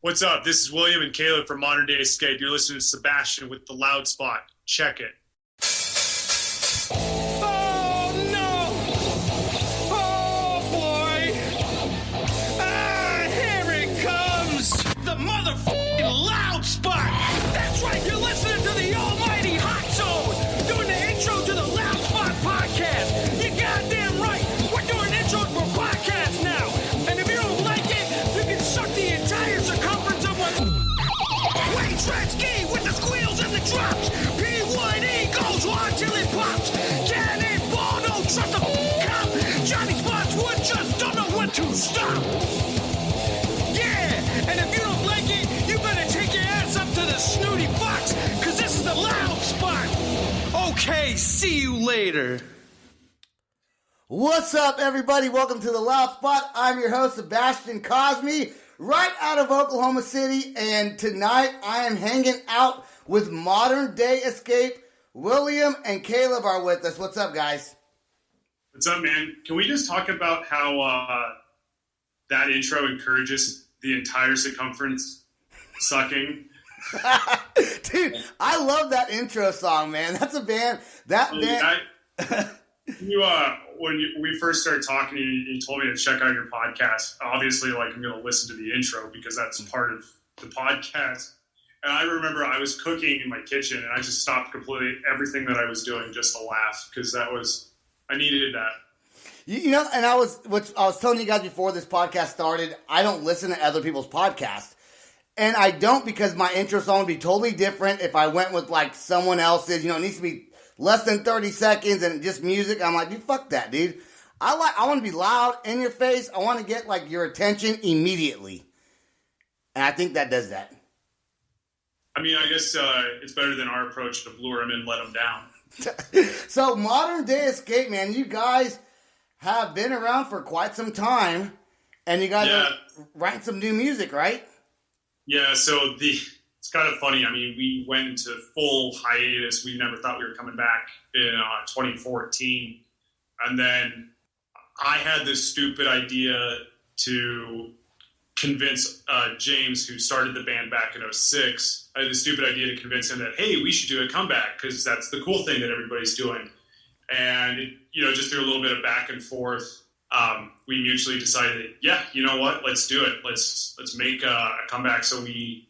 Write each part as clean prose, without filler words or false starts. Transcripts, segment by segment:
What's up? This is William and Caleb from Modern Day Escape. You're listening to Sebastian with The Loud Spot. Check it. Oh, no! Oh, boy! Ah, here it comes! The motherfucking Loud Spot! That's right, you're listening to the almighty Hot Zone! Doing the intro to the Loud Spot podcast! You goddamn right! We're doing intros for podcasts now! And if you don't like it, you can suck the entire circumference of one... Wayne Tretzky with the squeals and the drops! P1E goes on till it pops! Cannonball, don't trust a cop! Johnny Spotswood just don't know when to stop! Yeah! And if you don't like it, you better take your ass up to the snooty box, cause this is the Loud Spot! Okay, see you later. What's up, everybody? Welcome to the Loud Spot. I'm your host, Sebastian Cosme, right out of Oklahoma City, and tonight I am hanging out with Modern Day Escape. William and Caleb are with us. What's up, guys? What's up, man? Can we just talk about how that intro encourages the entire circumference sucking? Dude, I love that intro song, man. That's a band. When we first started talking, you told me to check out your podcast. Obviously, I'm going to listen to the intro because that's part of the podcast. And I remember I was cooking in my kitchen and I just stopped completely everything that I was doing just to laugh because I needed that. You know, and I was telling you guys before this podcast started, I don't listen to other people's podcasts. And I don't because my intro song would be totally different if I went with someone else's. You know, it needs to be less than 30 seconds and just music. I'm like, dude, fuck that, dude. I want to be loud, in your face. I want to get your attention immediately. And I think that does that. I mean, I guess it's better than our approach to lure them in, let them down. So, Modern Day Escape, man, you guys have been around for quite some time, and you guys are writing some new music, right? Yeah, so it's kind of funny. I mean, we went into full hiatus. We never thought we were coming back in 2014. And then I had this stupid idea to convince James, who started the band back in 2006. I had this stupid idea to convince him that, hey, we should do a comeback because that's the cool thing that everybody's doing. And, just through a little bit of back and forth, we mutually decided, yeah, you know what, let's do it. Let's make a comeback. So we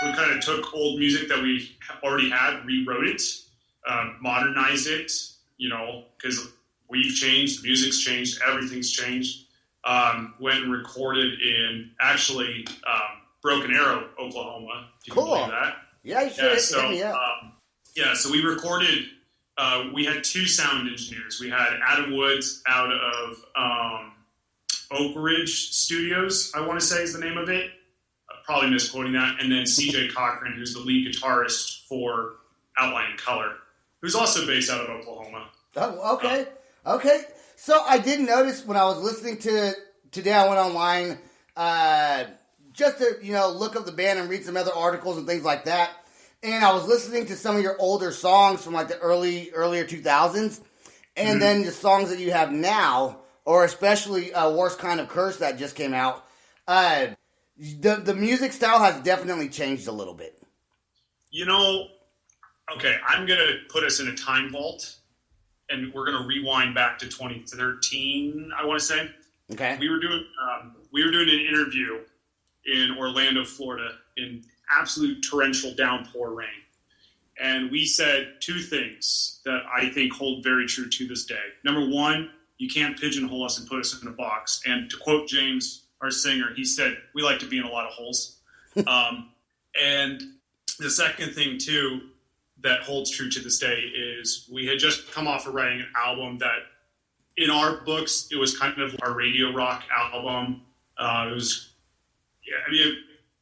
kind of took old music that we already had, rewrote it, modernized it, because we've changed, music's changed, everything's changed. Went and recorded in actually Broken Arrow, Oklahoma. If you can believe that. Yeah, you should hit me up. So we recorded. We had two sound engineers. We had Adam Woods out of Oak Ridge Studios, I want to say is the name of it. Probably misquoting that. And then CJ Cochran, who's the lead guitarist for Outline and Color, who's also based out of Oklahoma. Oh, okay. Okay. So I did notice when I was listening to today, I went online just to, look up the band and read some other articles and things like that. And I was listening to some of your older songs from the earlier 2000s. And then the songs that you have now, or especially Worst Kind of Curse that just came out. The music style has definitely changed a little bit. Okay, I'm going to put us in a time vault. And we're going to rewind back to 2013, I want to say. Okay. We were doing an interview in Orlando, Florida, in absolute torrential downpour rain. And we said two things that I think hold very true to this day. Number one, you can't pigeonhole us and put us in a box. And to quote James, our singer, he said, we like to be in a lot of holes. And the second thing, too, that holds true to this day is we had just come off of writing an album that in our books, it was kind of our radio rock album.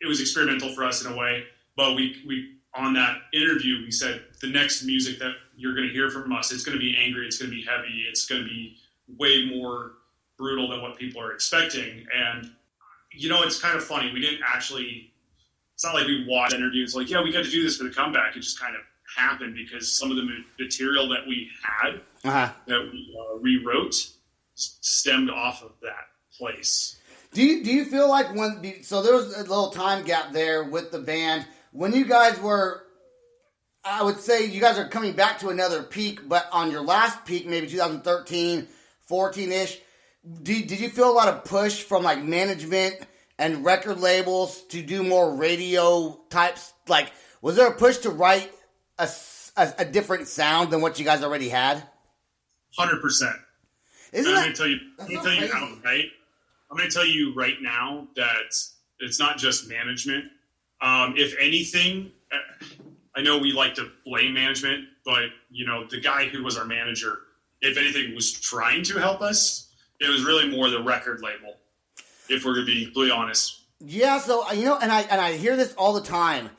It was experimental for us in a way, but we on that interview, we said the next music that you're going to hear from us, it's going to be angry. It's going to be heavy. It's going to be way more brutal than what people are expecting. And, it's kind of funny. We didn't actually, it's not like we watched interviews we got to do this for the comeback. It just kind of happened because some of the material that we had that we rewrote stemmed off of that place. Do you feel like so there was a little time gap there with the band when you guys were, I would say you guys are coming back to another peak, but on your last peak, maybe 2013, 14-ish, did you feel a lot of push from like management and record labels to do more radio types? Like, was there a push to write a different sound than what you guys already had? 100%. I'm going to tell you outright. I'm going to tell you right now that it's not just management. If anything, I know we like to blame management, but the guy who was our manager, if anything, was trying to help us. It was really more the record label, if we're going to be completely honest. Yeah, so and I hear this all the time.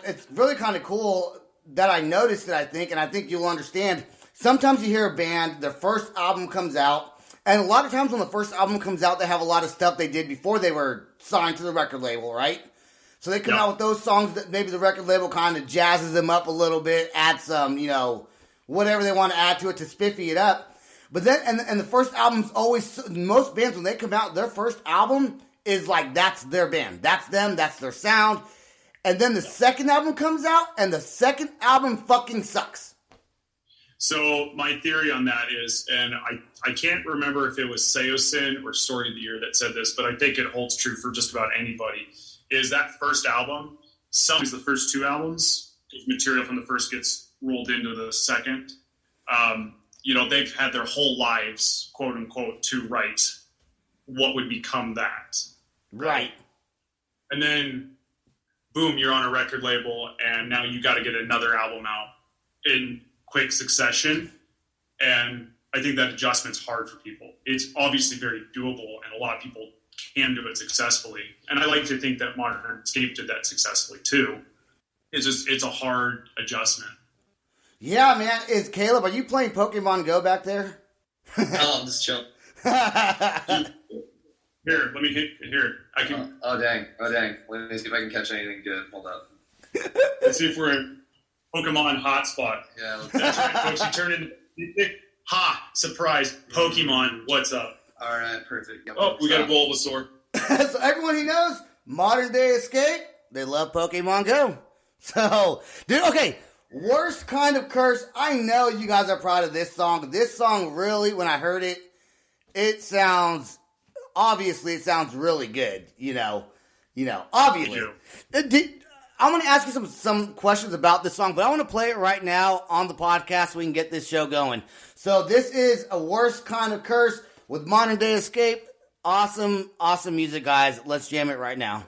It's really kind of cool that I noticed it. I think you'll understand. Sometimes you hear a band, their first album comes out, and a lot of times when the first album comes out, they have a lot of stuff they did before they were signed to the record label, right? So they come out with those songs that maybe the record label kind of jazzes them up a little bit, adds some, whatever they want to add to it to spiffy it up. But then, and the first album's always, most bands, when they come out, their first album is like, that's their band. That's them, that's their sound. And then the second album comes out, and the second album fucking sucks. So my theory on that is, and I can't remember if it was Seosin or Story of the Year that said this, but I think it holds true for just about anybody, is that first album, sometimes the first two albums, if material from the first gets rolled into the second, they've had their whole lives, quote unquote, to write what would become that. Right. And then, boom, you're on a record label, and now you got to get another album out in quick succession. And I think that adjustment's hard for people. It's obviously very doable, and a lot of people can do it successfully. And I like to think that Modern Escape did that successfully too. It's a hard adjustment. Yeah, man. Caleb, are you playing Pokemon Go back there? No, I'm just chilling. Here, let me hit here. I can. Oh dang! Let me see if I can catch anything good. Hold up. Let's see if we're in Pokemon hotspot. Yeah. That's right, folks. You turn in. Ha! Surprise! Pokemon. What's up? All right, perfect. Yep, Oh, we got a Bulbasaur. So everyone who knows Modern Day Escape, they love Pokemon Go. So, dude, okay. Worst kind of curse. I know you guys are proud of this song. This song really, when I heard it, it sounds really good. Obviously. I'm going to ask you some questions about this song, but I want to play it right now on the podcast so we can get this show going. So this is a Worst Kind of Curse with Modern Day Escape. Awesome, awesome music, guys. Let's jam it right now.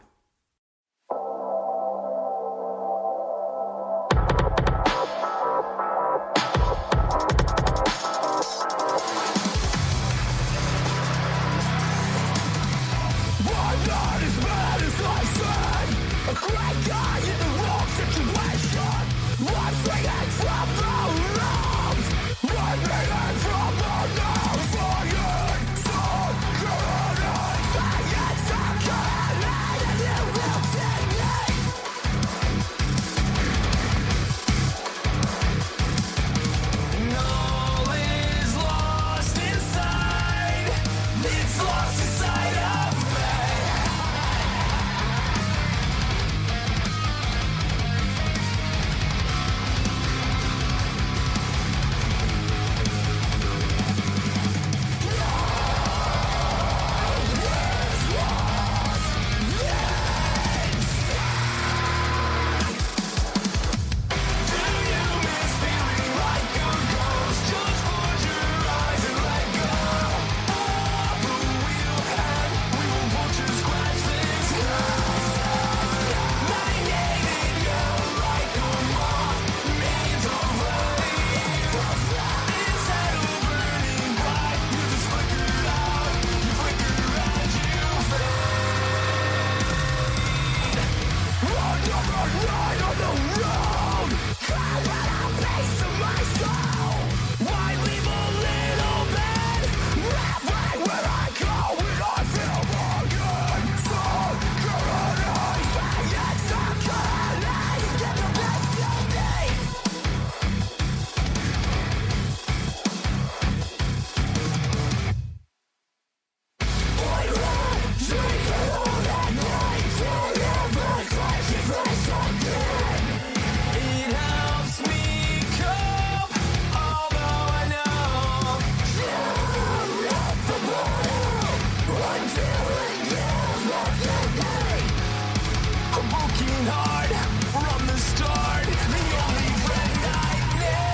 working hard from the start. The only friend I need.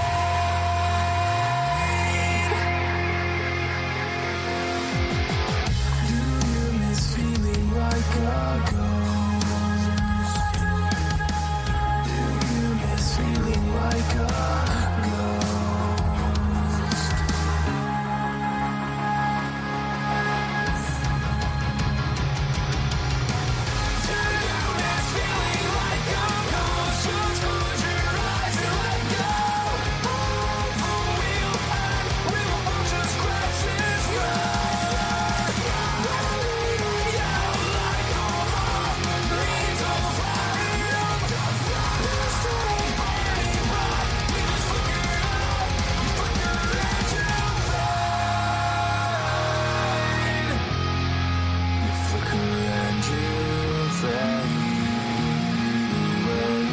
Do you miss feeling like a ghost? Do you miss feeling like a ghost? Do you miss feeling like a ghost? Just close your eyes and let go. Hold the wheel and we will watch us crash this road. Bleeding out like a moth, bleeds on fire. This day burning bright, we just flicker out, flicker into fade. You flicker and you fade away.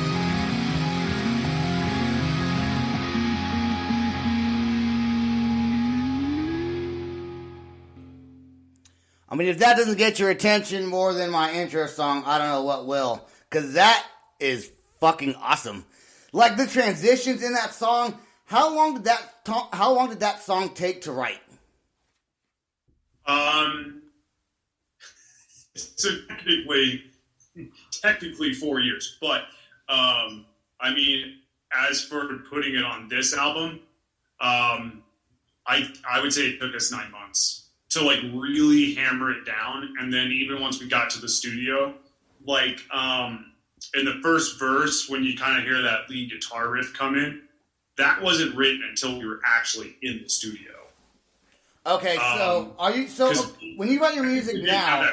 I mean, if that doesn't get your attention more than my intro song, I don't know what will. Because that is fucking awesome. Like, the transitions in that song, how long did that song take to write? So technically 4 years, but I mean, as for putting it on this album, I would say it took us 9 months to like really hammer it down, and then even once we got to the studio, like in the first verse when you kind of hear that lead guitar riff come in, that wasn't written until we were actually in the studio. Okay, so when you write your music now,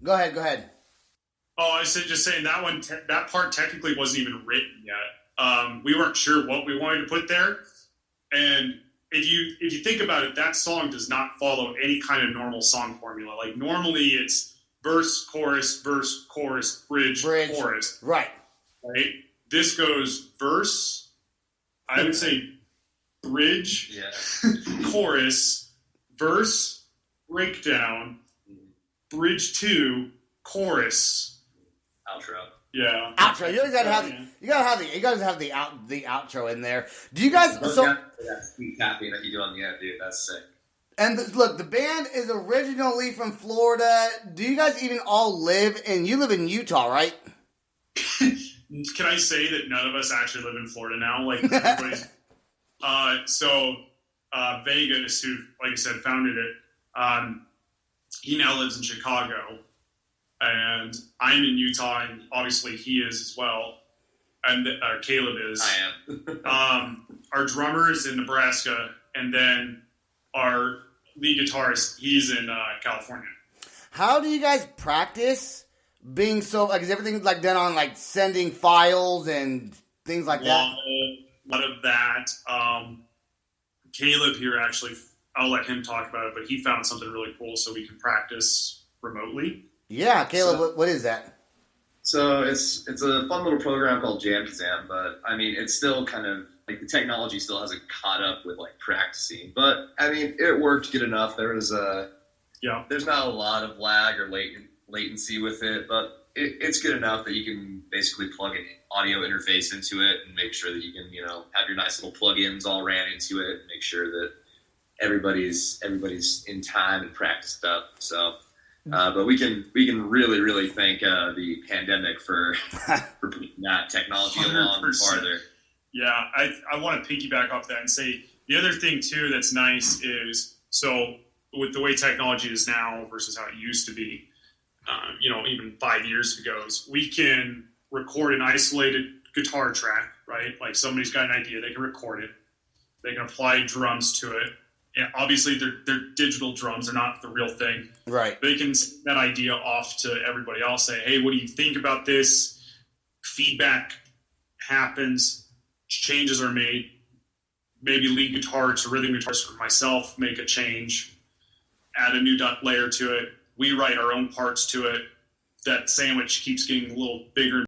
go ahead. Oh, I said just saying that one. That part technically wasn't even written yet. We weren't sure what we wanted to put there, and if you think about it, that song does not follow any kind of normal song formula. Like normally, it's verse, chorus, bridge, chorus. Right. Right. This goes verse. I would say bridge, chorus, verse, breakdown, bridge 2, chorus, Outro. yeah, Outro. You gotta have the outro in there. Do you guys? That sweet tapping that you do on the end, dude. That's sick. And look, the band is originally from Florida. Do you guys even all live you live in Utah, right? Can I say that none of us actually live in Florida now? Like everybody's. Vegas, who, like I said, founded it. He now lives in Chicago, and I'm in Utah, and obviously he is as well, and Caleb is. I am. Our drummer is in Nebraska, and then our lead guitarist, he's in California. How do you guys practice being so? Like, is everything like done on like sending files and things like that? A lot of that. Caleb here, actually, I'll let him talk about it, but he found something really cool so we can practice remotely. Yeah, Caleb, what is that? So it's a fun little program called JamKazam, but I mean, it's still kind of like the technology still hasn't caught up with like practicing. But I mean, it worked good enough. There's not a lot of lag or latency with it, but it's good enough that you can basically plug an audio interface into it and make sure that you can, have your nice little plugins all ran into it and make sure that everybody's in time and practiced up. So, but we can really, really thank the pandemic for putting that technology along 100%. farther. Yeah, I want to piggyback off that and say the other thing too that's nice is, so with the way technology is now versus how it used to be, even 5 years ago, we can record an isolated guitar track, right? Like somebody's got an idea, they can record it, they can apply drums to it. Yeah, obviously they're digital drums, they're not the real thing. Right. They can send that idea off to everybody else, say, hey, what do you think about this? Feedback happens, changes are made. Maybe lead guitarist or rhythm guitarist or myself make a change, add a new layer to it. We write our own parts to it. That sandwich keeps getting a little bigger